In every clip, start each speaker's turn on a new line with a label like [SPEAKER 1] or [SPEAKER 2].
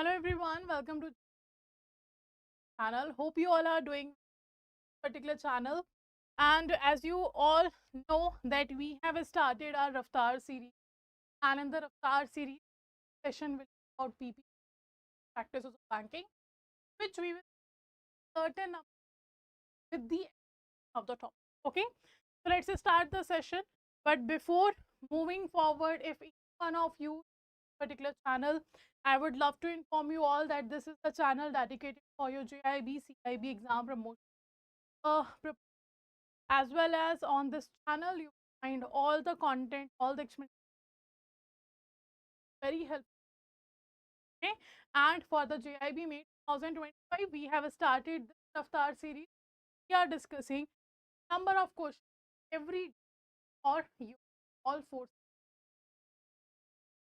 [SPEAKER 1] Hello everyone, welcome to channel. Hope you all are doing particular channel. And as you all know that we have started our Raftar series, and in the Raftar series session will be about PP practices of banking, which we will certain up with the end of the topic. Okay, so let's start the session. But before moving forward, if each one of you particular channel, I would love to inform you all that this is the channel dedicated for your JIB CIB exam promotion. As well as on this channel, you find all the content, all the experience, very helpful. Okay, and for the JIB May 2025, we have started this Raftar series. We are discussing number of questions every or you all four.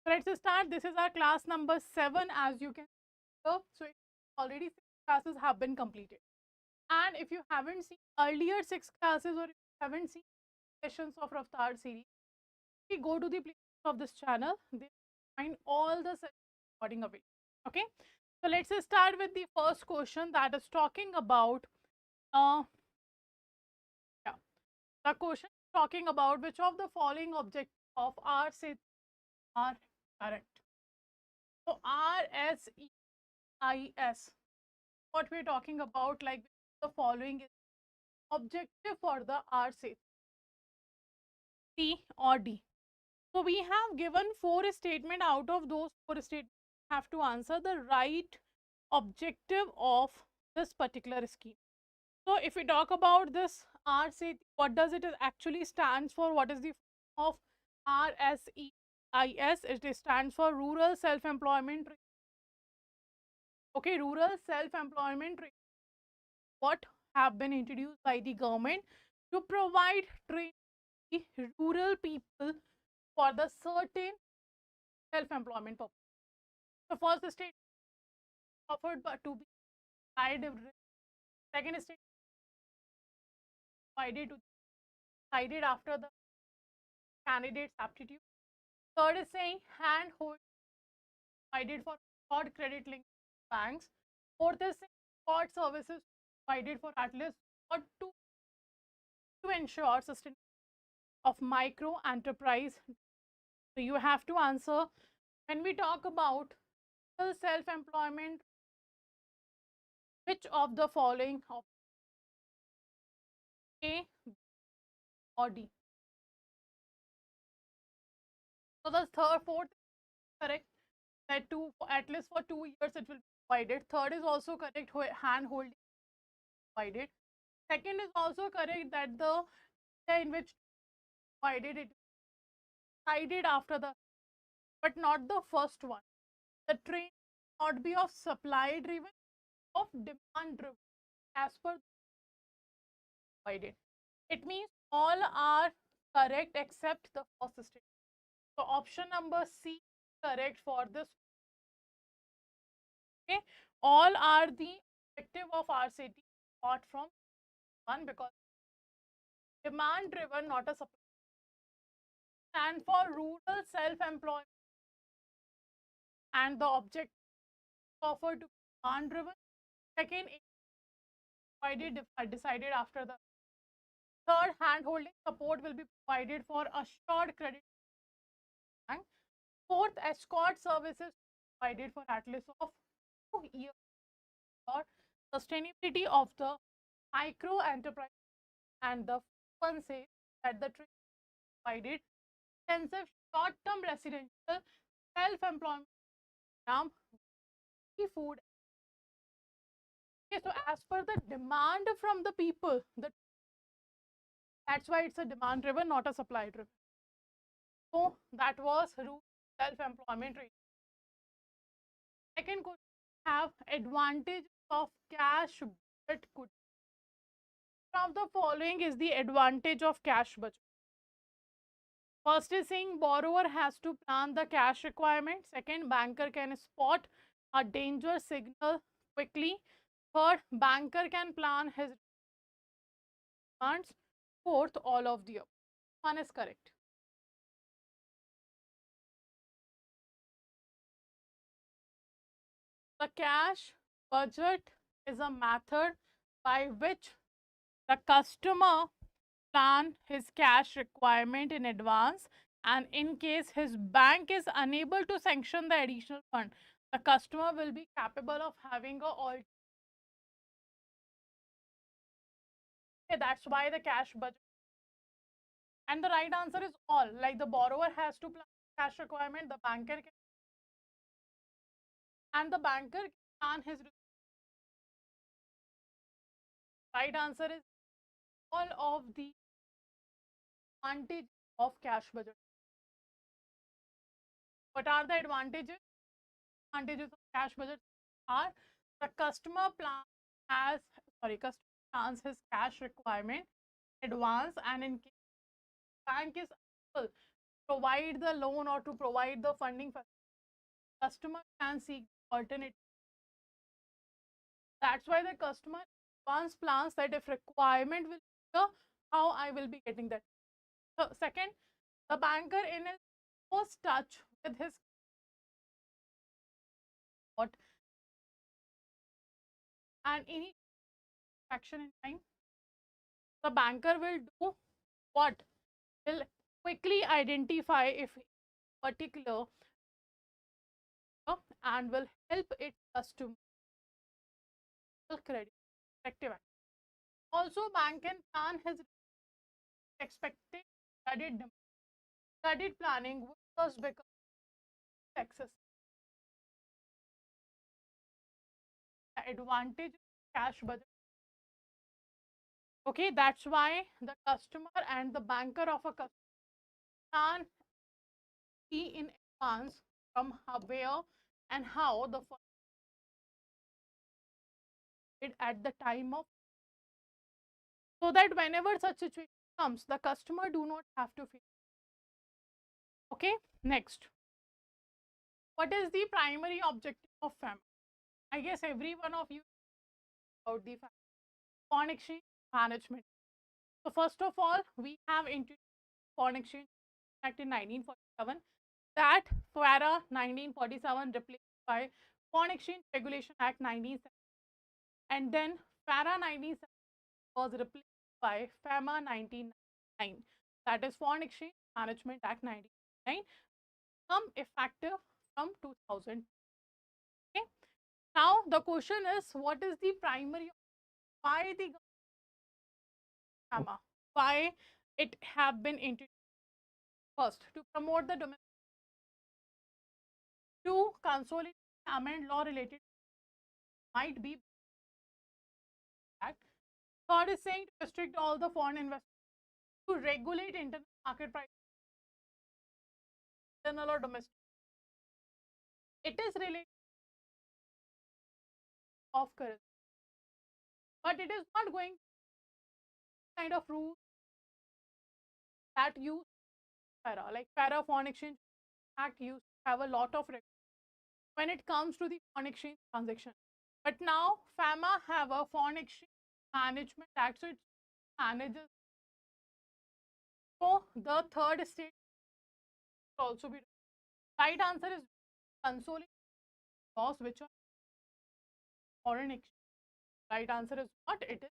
[SPEAKER 1] So let's start. This is our class number 7, as you can see. So already 6 classes have been completed. And if you haven't seen earlier 6 classes or if you haven't seen sessions of Raftar series, we go to the playlist of this channel. They find all the recording available. Okay, so let's start with the first question that is talking about yeah, the question talking about which of the following objects of RSET are correct. So RSEIS, what we're talking about, like the following is objective for the RSET, C or D. So we have given 4 statements. Out of those 4 statements, have to answer the right objective of this particular scheme. So if we talk about this RSET, what does it actually stands for? What is the form of RSEIS? It stands for Rural Self-Employment. Okay, Rural Self-Employment. What have been introduced by the government to provide training to rural people for the certain self-employment purpose. So first state offered to be decided, second state provided to decided after the candidate's aptitude. Third is saying hand hold provided for short credit link banks. Fourth is saying short services provided for at least or two to ensure sustainability of micro enterprise. So you have to answer when we talk about self-employment, which of the following of A, B, or D? So the fourth correct, that two at least for 2 years it will be provided. Third is also correct, hand holding provided. Second is also correct, that the in which provided it decided after the, but not the first one. The train not be of supply driven, of demand driven as per provided. It means all are correct except the first statement. So option number C correct for this. Okay, all are the objective of RCT apart from one, because demand driven, not a supply. And for rural self-employment, and the object offered to demand driven. Second, provided decided after the. Third, hand holding support will be provided for assured credit bank. Fourth, escort services provided for at least of 2 years for sustainability of the micro enterprise. And the one says that the trade provided intensive short-term residential self-employment program, food. Okay, so as per the demand from the people, that's why it's a demand driven, not a supply driven. So that was self-employment rate. Second question, have advantage of cash budget. From the following is the advantage of cash budget. First is saying borrower has to plan the cash requirement. Second, banker can spot a danger signal quickly. Third, banker can plan his demands. Fourth, all of the above. One is correct. The cash budget is a method by which the customer plan his cash requirement in advance, and in case his bank is unable to sanction the additional fund, the customer will be capable of having a all. Okay, that's why the cash budget. And the right answer is all. Like the borrower has to plan cash requirement, the banker can, and the banker can plan his. Right answer is all of the advantage of cash budget. What are the advantages? Advantages of cash budget are the customer plan has customer plans his cash requirement in advance, and in case bank is able to provide the loan or to provide the funding, customer can seek alternate. That's why the customer advance plans that if requirement will be, how I will be getting that. So second, the banker in his close touch with his what and any action in time, the banker will do what? Will quickly identify if particular and will help it customer credit effective. Also, bank can plan his expected credit demand. Credit planning would thus become access. The advantage of cash budget. Okay, that's why the customer and the banker of a customer can see in advance from where and how the fund is at the time of, so that whenever such situation comes, the customer do not have to face. Okay, next. What is the primary objective of FAM? I guess every one of you about the foreign exchange management. So first of all, we have introduced Foreign Exchange Act in 1947. That FARA 1947 replaced by Foreign Exchange Regulation Act 1970, and then FARA 1970 was replaced by FAMA 1999. That is Foreign Exchange Management Act 1999, become effective from 2000. Okay. Now the question is, what is the primary? Why the FAMA? Why it have been introduced? First, to promote the domestic, to consolidate amend law related might be that. Third is saying to restrict all the foreign investment, to regulate internal market price, internal or domestic. It is related of currency, but it is not going kind of rule that use FARA. Like FARA Foreign Exchange Act used to have a lot of when it comes to the foreign exchange transaction. But now FAMA have a Foreign Exchange Management Act, so it manages. So the third state will also be right. Answer is consolidate laws which are foreign exchange. Right answer is what it is.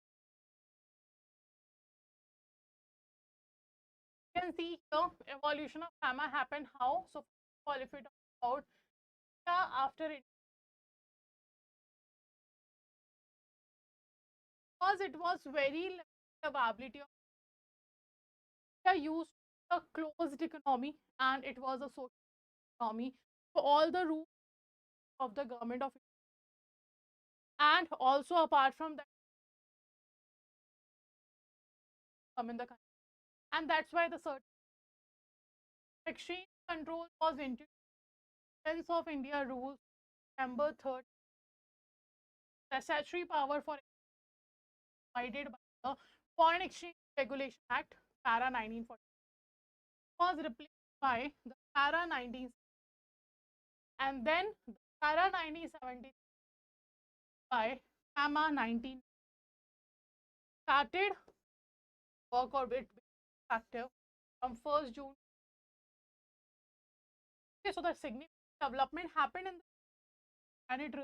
[SPEAKER 1] You can see here evolution of FAMA happened how. So first of all, if we talk about after it, because it was very limited availability of used a closed economy, and it was a social economy. So all the rules of the government of, and also apart from that come in the country, and that's why the certain exchange control was introduced. Defense of India rules December 3rd. The statutory power for provided by the Foreign Exchange Regulation Act para 1940 was replaced by the para 19, and then the para 1970 by FAMA 19 started work or it effective from 1st June. Okay, so the significant development happened in the, and it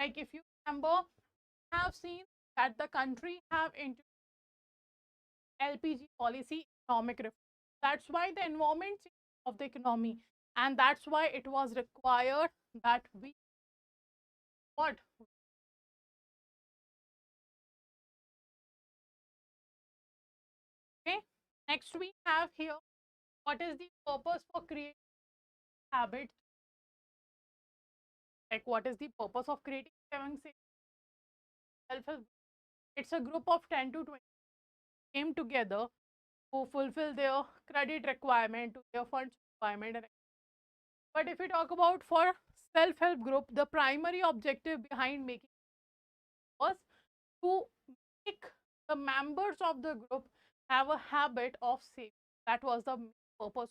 [SPEAKER 1] Like if you remember, have seen that the country have introduced LPG policy, economic reform. That's why the environment of the economy, and that's why it was required that we what. Okay. Next we have here, what is the purpose for creating habits? Like what is the purpose of creating self-help? It's a group of 10 to 20 came together to fulfill their credit requirement, to their funds requirement. But if we talk about for self-help group, the primary objective behind making was to make the members of the group have a habit of saving. That was the purpose.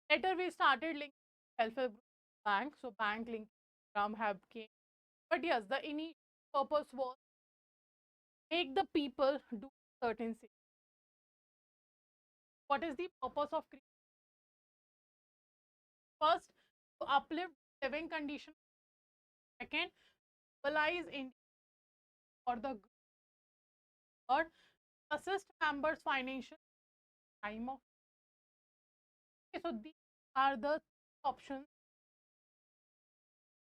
[SPEAKER 1] Later we started linking self-help group to bank, so bank link program have came. But yes, the initial purpose was make the people do certain things. What is the purpose of creating? First, to uplift living condition. Second, mobilize in for the group. Third, assist members financial time of. Okay, so these are the options.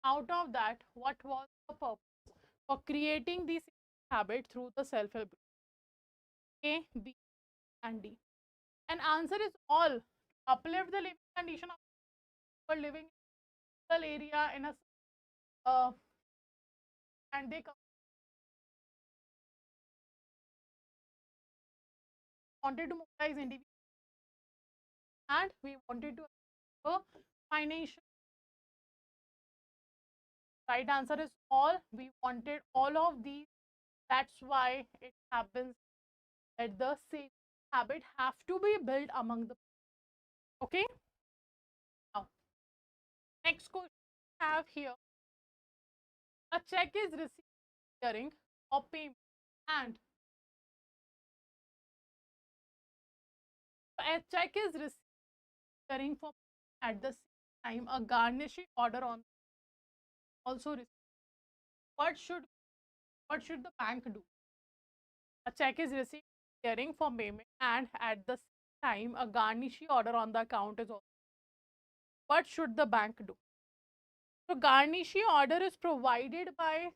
[SPEAKER 1] Out of that, what was the purpose for creating this habit through the self-help group? A, B, and D. And answer is all. Uplift the living condition of people living in a rural area in a uh, and they wanted to mobilize individuals and we wanted to have a financial. Right answer is all. We wanted all of these. That's why it happens that the same habit have to be built among the. Okay. Now, next question we have here. A check is received during or payment, and a check is received during for at the same time a garnishing order on also received. What should what should the bank do? A check is received during for payment, and at the same time a garnishee order on the account is also. What should the bank do? So garnishee order is provided by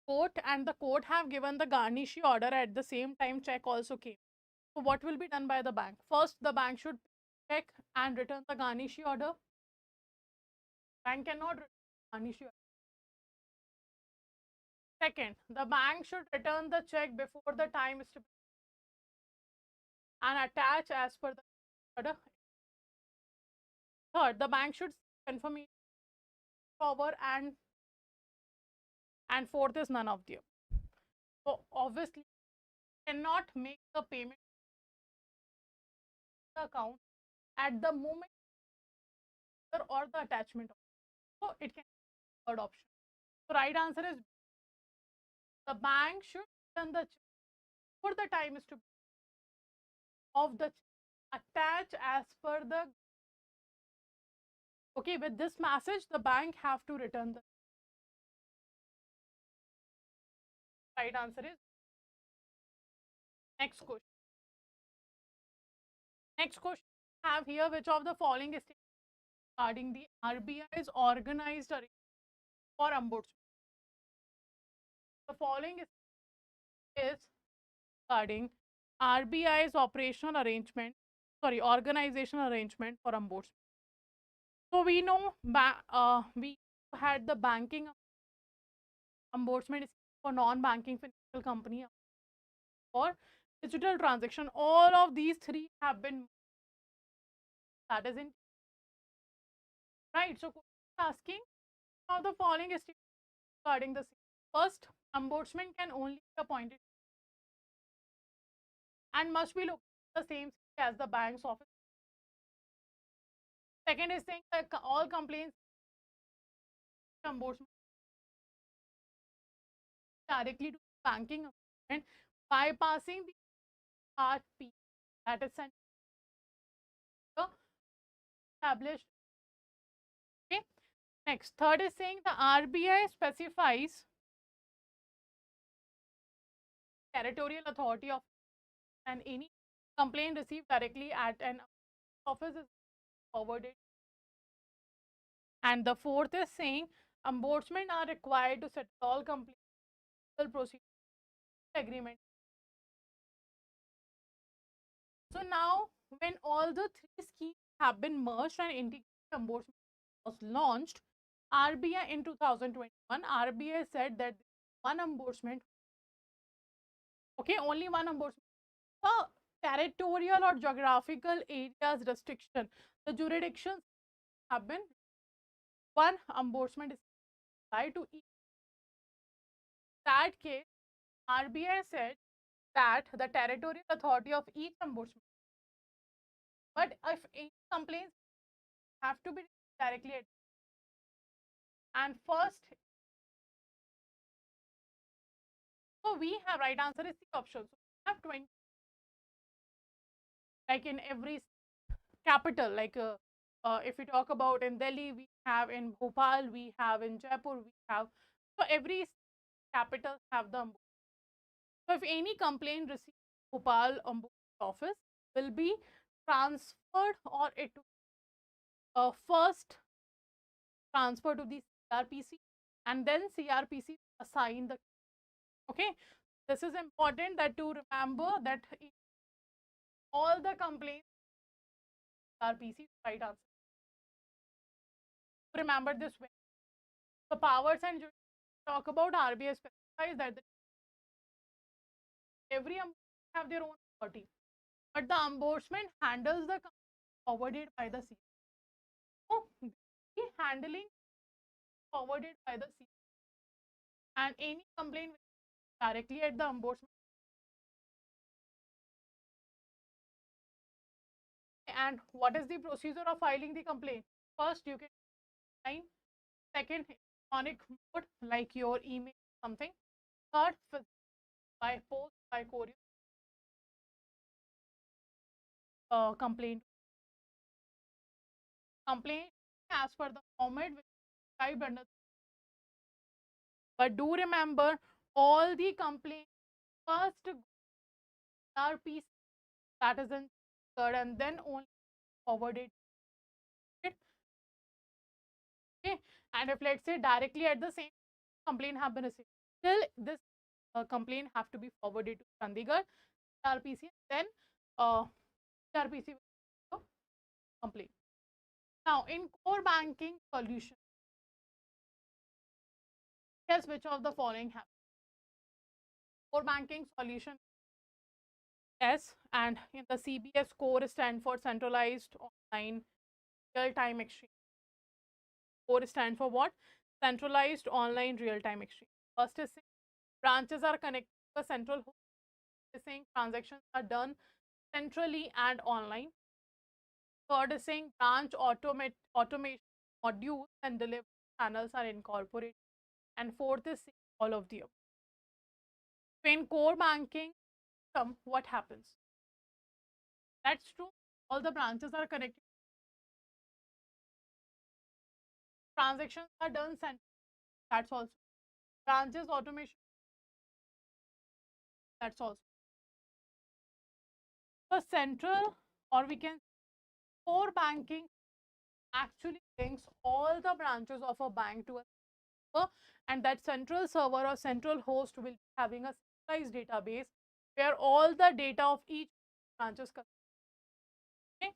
[SPEAKER 1] court, and the court have given the garnishee order at the same time check also came. So what will be done by the bank? First, the bank should check and return the garnishee order. Bank cannot return garnishee order. Second, the bank should return the check before the time is to be and attach as per the order. Third, the bank should confirm forward and fourth is none of the above. So obviously cannot make the payment the account at the moment or the attachment. So it can be third option. So right answer is the bank should return the check for the time is to be of the attach as per the. Okay, with this message the bank have to return the. Right answer is next question. Next question I have here, which of the following is regarding the RBI's organized for ombudsman? The following is regarding RBI's operational arrangement, sorry, organizational arrangement for ombudsman. So we know we had the banking ombudsman is for non-banking financial company or digital transaction. All of these three have been that is in right. So asking how the following is regarding the first, ombudsman can only be appointed and must be located the same city as the bank's office. Second is saying that all complaints ombudsman directly to banking ombudsman bypassing the RP that is established. Okay. Next, third is saying the RBI specifies territorial authority of and any complaint received directly at an office is forwarded. And the fourth is saying ombudsmen are required to settle all complaints procedure agreement. So now, when all the three schemes have been merged and integrated ombudsman was launched, RBI in 2021, RBI said that one ombudsman, okay, only one ombudsman. The territorial or geographical areas restriction, the jurisdictions have been one ombudsman is applied to each. That case, RBI said that the territorial authority of each ombudsman, but if any complaints have to be directly at, and first, so we have right answer is the option. So we have 20, like in every capital, like if we talk about in Delhi, we have in Bhopal, we have in Jaipur, we have, so every capital have the ombudsman. So if any complaint received Bhopal ombudsman office will be transferred or it first transfer to the CRPC and then CRPC assign the, okay. This is important that to remember that all the complaints CRPC right answer. Remember this way. The powers and talk about RBI specifies that every ombudsman have their own authority, but the ombudsman handles the complaint forwarded by the CRPC. So the handling forwarded by the CRPC and any complaint directly at the ombudsman. And what is the procedure of filing the complaint? First, you can sign. Second, electronic mode like your email, something. Third, by post, by courier. Complaint. Complaint as per the format which is described under. But do remember, all the complaints first RPC, that is in third, and then only forwarded. Okay, and if let's say directly at the same complaint have been received, still this complaint have to be forwarded to Chandigarh RPC, then RPC will complaint. Now in core banking solution, guess which of the following happen? Core banking solution S, and in the CBS core stand for centralized online real-time exchange. Core stand for what? Centralized online real-time exchange. First is saying branches are connected to a central host. Is saying transactions are done centrally and online. Third is saying branch automation modules and delivery channels are incorporated. And fourth is saying all of the above. In core banking, what happens? That's true. All the branches are connected. Transactions are done centrally. That's also. Branches automation. That's also. The central, or we can core banking actually links all the branches of a bank to a server, and that central server or central host will be having a centralized database where all the data of each branches come. Okay.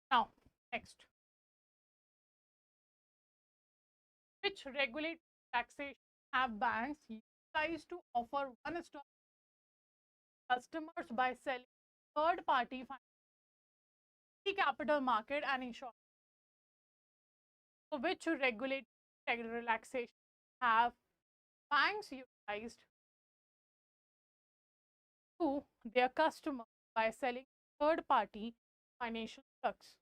[SPEAKER 1] Now, next, which regulate taxation have banks utilized to offer one-stop customers by selling third-party capital market and insurance? So, which regulate relaxation have banks utilized to their customers by selling third-party financial products?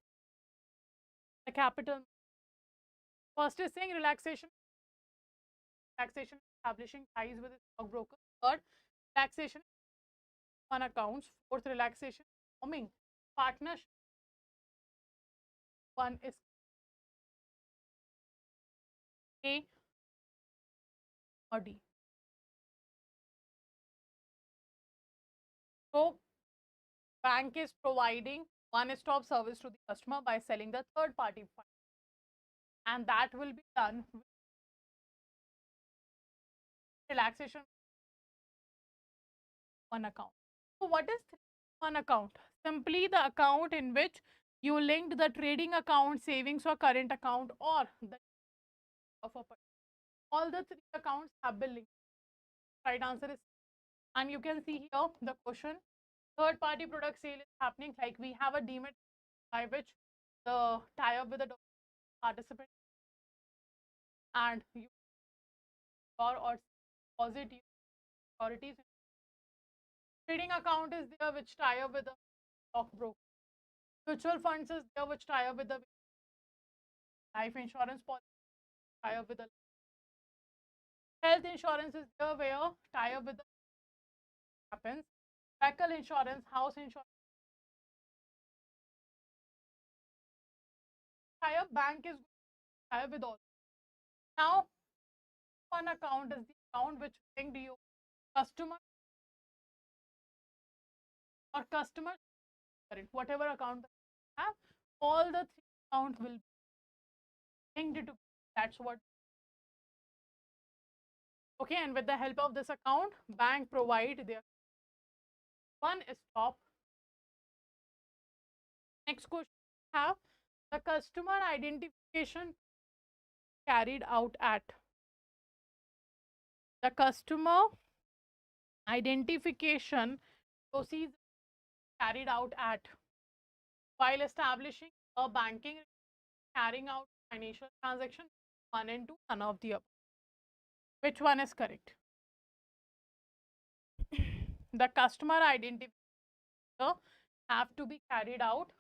[SPEAKER 1] The capital. First is saying relaxation establishing ties with a stockbroker. Third, relaxation on accounts. Fourth, relaxation forming partnership. One is A or D? So bank is providing one-stop service to the customer by selling the third party fund, and that will be done with relaxation one account. So what is one account? Simply the account in which you linked the trading account, savings or current account, or the of a person. All the three accounts have been linked. Right answer is, and you can see here the question. Third party product sale is happening, like we have a demat by which the tie up with the participant, and you or deposit your securities. Trading account is there which tie up with the stockbroker. Mutual funds is there which tie up with the life insurance policy, tie up with the health insurance is there where tie up with the happens. Vehicle insurance, house insurance, tie up bank is tie up with all. Now, one account is the account which linked you customer or customer current, whatever account that you have, all the three accounts will be linked to. That's what. Okay, and with the help of this account, bank provide their one stop. Next question we have the customer identification carried out at. The customer identification procedure carried out at while establishing a banking, carrying out financial transaction, one and two, none of the above. Which one is correct? The customer identification have to be carried out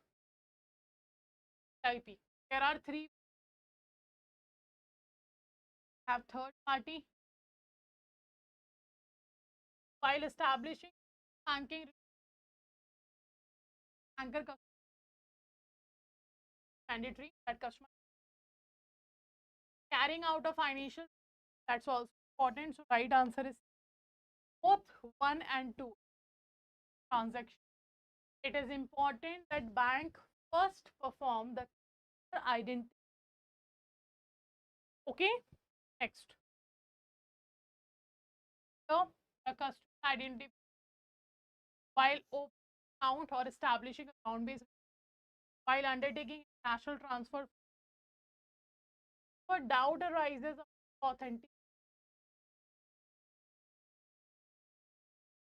[SPEAKER 1] IP. There are three. Have third party while establishing banking anchor customer mandatory, that customer carrying out a financial, that's also important. So right answer is both 1 and 2 transaction. It is important that bank first perform the identity. Okay, next. So the customer identity while opening account or establishing account based while undertaking national transfer, for doubt arises of authentic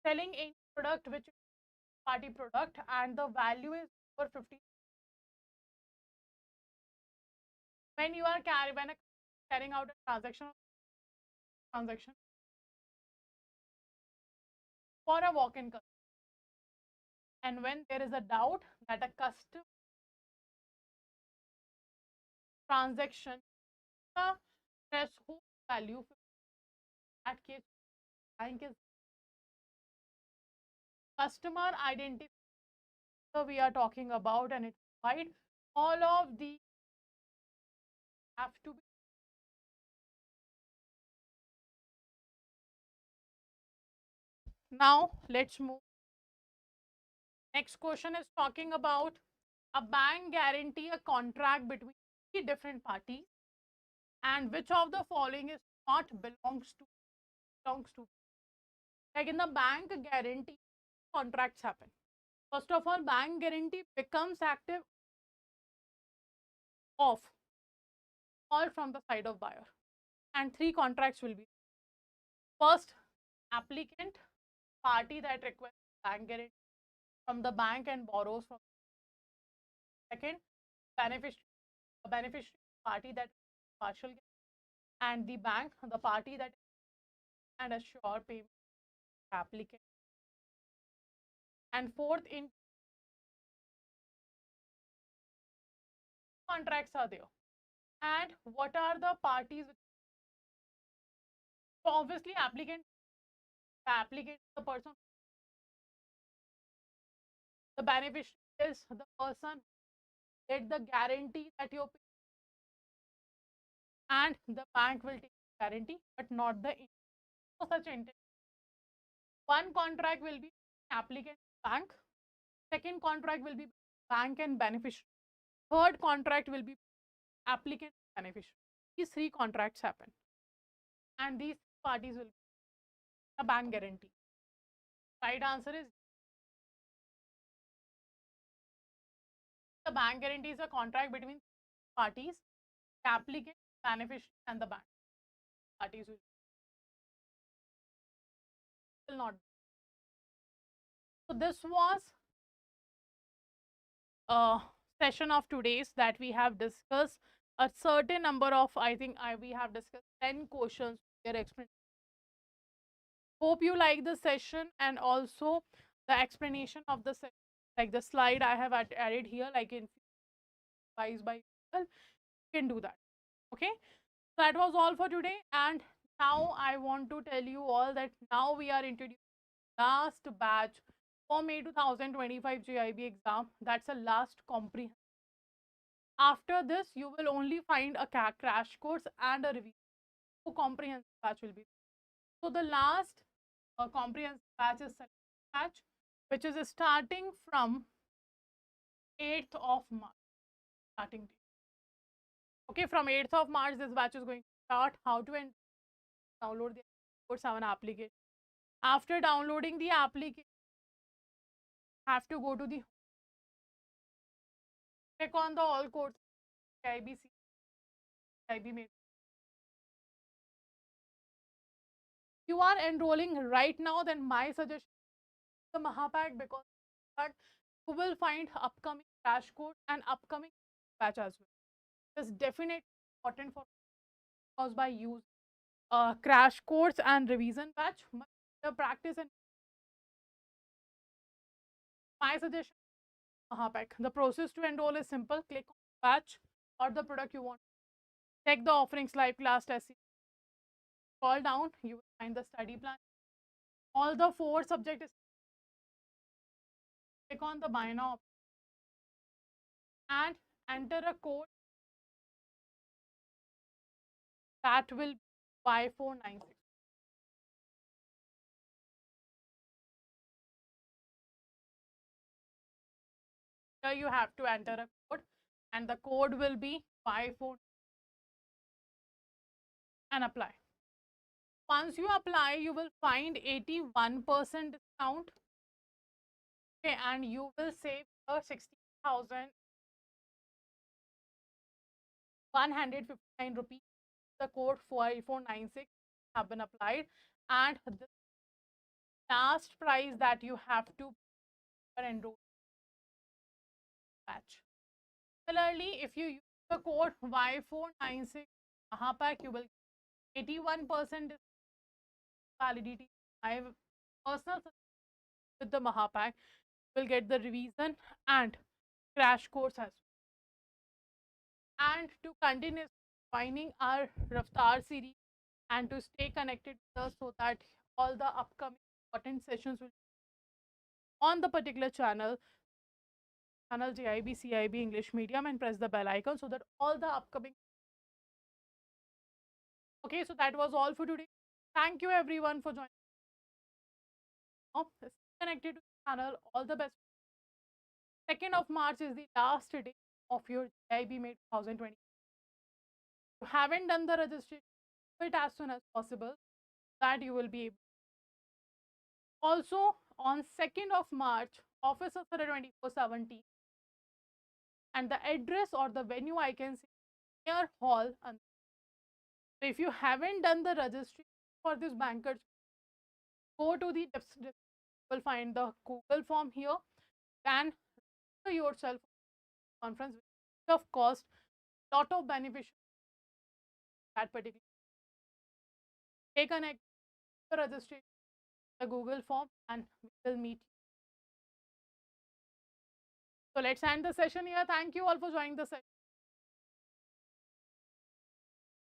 [SPEAKER 1] selling any product which is party product and the value is over 50. When you are carrying out a transaction for a walk-in customer, and when there is a doubt that a custom transaction the threshold value, that case bank is customer identity we are talking about, and it's right. All of the have to be. Now let's move. Next question is talking about a bank guarantee a contract between three different parties, and which of the following is not belongs to. Like in the bank guarantee, contracts happen. First of all, bank guarantee becomes active off all from the side of buyer, and three contracts will be. First, applicant, party that requests bank guarantee from the bank and borrows from. Second, beneficiary, a beneficiary party that partial and the bank, the party that and assure payment applicant. And fourth, in contracts are there. And what are the parties? So obviously, the applicant, the person, the beneficiary is the person get the guarantee that you and the bank will take guarantee, but not the interest. No such interest. One contract will be applicant bank, second contract will be bank and beneficiary, third contract will be applicant beneficiary. These three contracts happen, and these parties will be a bank guarantee. Right answer is the bank guarantee is a contract between parties, the applicant, beneficiary, and the bank. Parties will not. So this was a session of today's that we have discussed a certain number of, I think we have discussed 10 questions. Their explanation. Hope you like the session and also the explanation of the session, like the slide I have added here, like in by people, you can do that. Okay, so that was all for today, and now I want to tell you all that now we are introducing last batch for May 2025 JIB exam. That's a last comprehensive. After this, you will only find a crash course and a review. So comprehensive batch will be. So the last comprehensive batch is batch, which is starting from 8th of March. Starting date. Okay, from 8th of March, this batch is going to start. How to download the course 7 application. After downloading the application, have to go to the click on the all courses JIB JIB May. You are enrolling right now, then my suggestion the Mahapack, because but you will find upcoming crash course and upcoming batch as well. It's definitely important for because by use crash course and revision batch, the practice and my suggestion Mahapack. The process to enroll is simple. Click on batch or the product you want. Check the offerings live class test. Scroll down, you will find the study plan. All the 4 subjects. Click on the buy now and enter a code that will buy 496. Here you have to enter a code and the code will be buy 4 and apply. Once you apply, you will find 81% discount. Okay, and you will save 16,159 rupees. The code 496 have been applied, and the last price that you have to enroll batch. Similarly, if you use the code Y496 Mahapack, you will 81% validity. I have personal with the Mahapack, you will get the revision and crash course as well. And to continue finding our Raftar series and to stay connected with us so that all the upcoming important sessions will on the particular channel JIB CIB English Medium, and press the bell icon so that all the upcoming. Okay, so that was all for today. Thank you everyone for joining. Stay connected to the channel. All the best. 2nd of March is the last day of your JIB May 2020. If you haven't done the registration, do it as soon as possible that you will be able. Also, on 2nd of March, office of 24/70 and the address or the venue I can see near hall. And so if you haven't done the registration for this bankers, go to the description. You will find the Google form here and register yourself conference of cost, lot of beneficial that particular. Stay connected to the registration, the Google form, and we will meet you. So let's end the session here. Thank you all for joining the session.